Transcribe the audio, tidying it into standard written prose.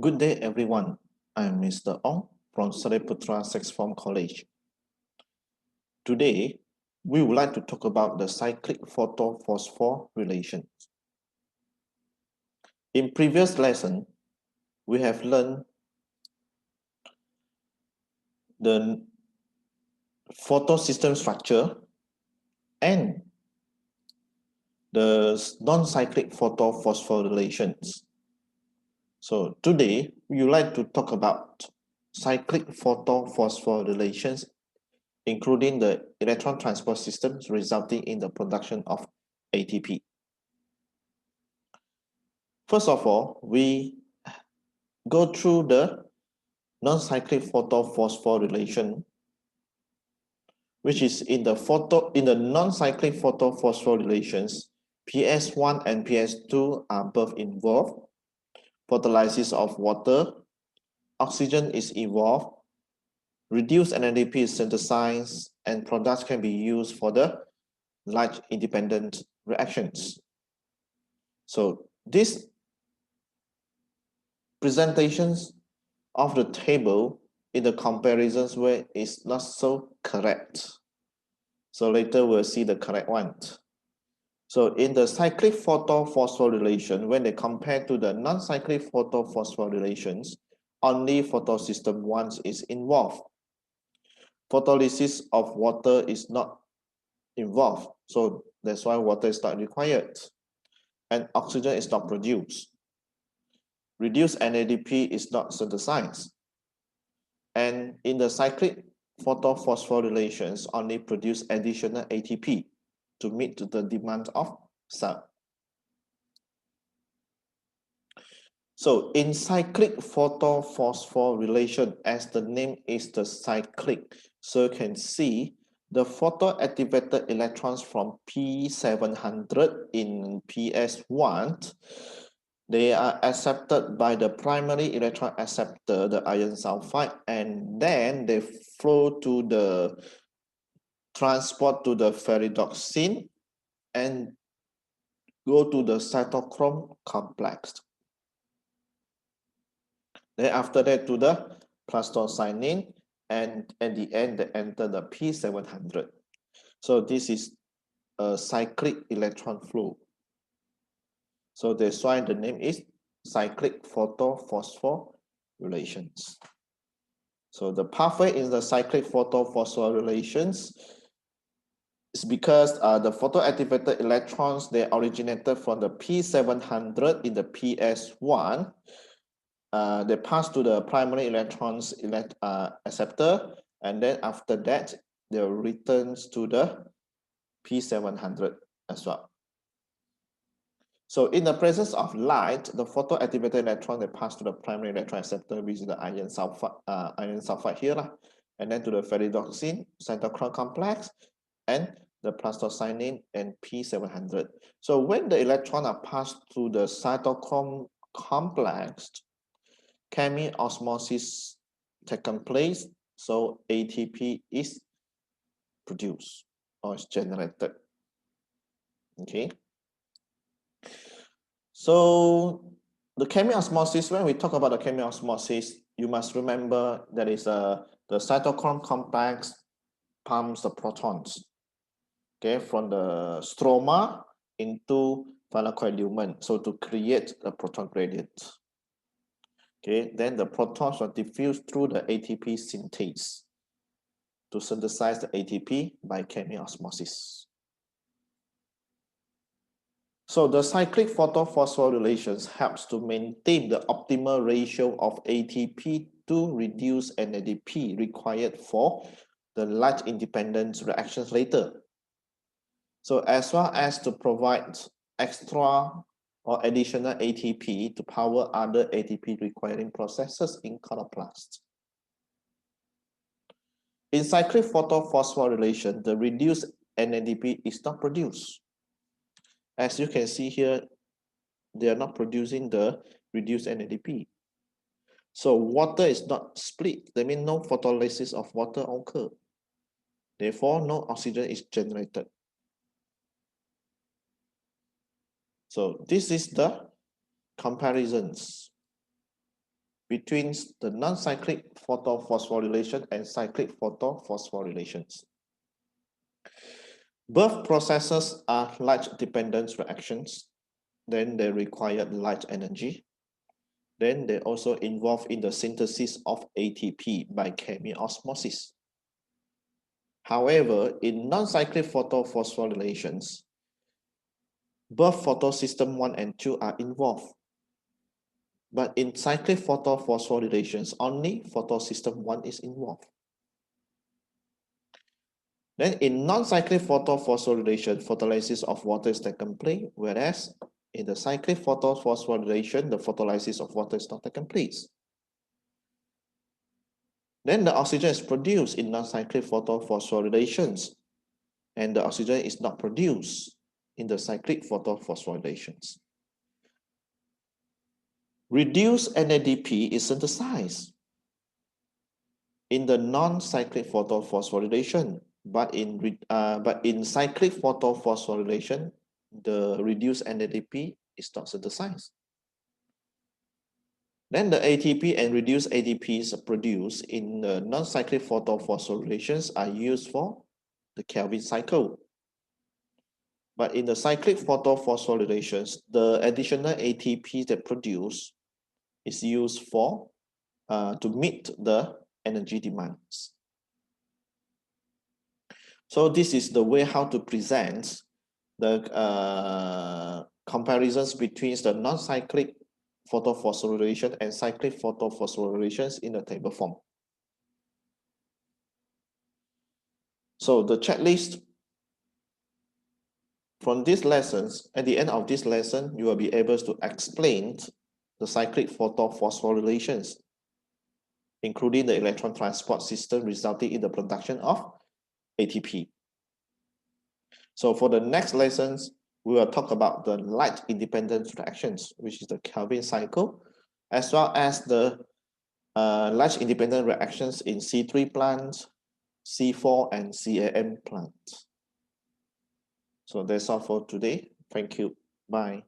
Good day, everyone. I'm Mr. Ong from Sariputra Sixth Form College. Today, we would like to talk about the cyclic photophosphorylation. In previous lesson, we have learned the photosystem structure and the non-cyclic photophosphorylations. So today, we would like to talk about cyclic photophosphorylations, including the electron transport systems resulting in the production of ATP. First of all, we go through the non-cyclic photophosphorylation, which is in the non-cyclic photophosphorylations, PS1 and PS2 are both involved. Photolysis of water, oxygen is involved, reduced NADPH is synthesized, and products can be used for the light independent reactions. So these presentations of the table in the comparisons where it's not so correct. So later we'll see the correct one. So in the cyclic photophosphorylation, when they compare to the non-cyclic photophosphorylations, only photosystem 1 is involved. Photolysis of water is not involved. So that's why water is not required. And oxygen is not produced. Reduced NADP is not synthesized. And in the cyclic photophosphorylations only produce additional ATP to meet the demand of cell. So in cyclic photophosphorylation, as the name is the cyclic, so you can see the photoactivated electrons from P700 in PS1, they are accepted by the primary electron acceptor, the iron sulfide, and then they flow to the transport to the ferredoxin and go to the cytochrome complex. Then after that to the plastocyanin, and at the end they enter the P700. So this is a cyclic electron flow. So that's why the name is cyclic photophosphorylations. So the pathway in the cyclic photophosphorylations is because the photoactivated electrons, they originated from the P700 in the PS1. They pass to the primary electrons acceptor, and then after that, they returns to the P700 as well. So in the presence of light, the photoactivated electron, they pass to the primary electron acceptor, which is the iron sulfide here, and then to the ferredoxin, cytochrome complex, and the plastocyanin and P700. So when the electrons are passed to the cytochrome complex, chemiosmosis taken place, so ATP is produced or is generated. Okay. So the chemiosmosis, when we talk about the chemiosmosis, you must remember that is the cytochrome complex pumps the protons, okay, from the stroma into thylakoid lumen, so to create the proton gradient. Okay, then the protons are diffused through the ATP synthase to synthesize the ATP by chemiosmosis. So the cyclic photophosphorylations helps to maintain the optimal ratio of ATP to reduce NADP required for the light independent reactions later. So as well as to provide extra or additional ATP to power other ATP requiring processes in chloroplasts. In cyclic photophosphorylation, the reduced NADP is not produced. As you can see here, they are not producing the reduced NADP. So water is not split. That means no photolysis of water occur. Therefore, no oxygen is generated. So this is the comparisons. between the non-cyclic photophosphorylation and cyclic photophosphorylations. Both processes are light-dependent reactions. Then they require light energy. Then they also involve in the synthesis of ATP by chemiosmosis. However, in non-cyclic photophosphorylations, both photosystem 1 and 2 are involved. But in cyclic photophosphorylations, only photosystem 1 is involved. Then in non-cyclic photophosphorylation, photolysis of water is taken place, whereas in the cyclic photophosphorylation, the photolysis of water is not taken place. Then the oxygen is produced in non-cyclic photophosphorylations, and the oxygen is not produced in the cyclic photophosphorylations. Reduced NADP is synthesized in the non-cyclic photophosphorylation, but in cyclic photophosphorylation, the reduced NADP is not synthesized. Then the ATP and reduced ATPs produced in the non-cyclic photophosphorylations are used for the Kelvin cycle. But in the cyclic photophosphorylations, the additional ATP that produce is used for to meet the energy demands. So this is the way how to present the comparisons between the non-cyclic photophosphorylation and cyclic photophosphorylations in the table form. So the checklist from these lessons, at the end of this lesson, you will be able to explain the cyclic photophosphorylations, including the electron transport system resulting in the production of ATP. So for the next lessons, we will talk about the light-independent reactions, which is the Kelvin cycle, as well as the light-independent reactions in C3 plants, C4 and CAM plants. So that's all for today. Thank you. Bye.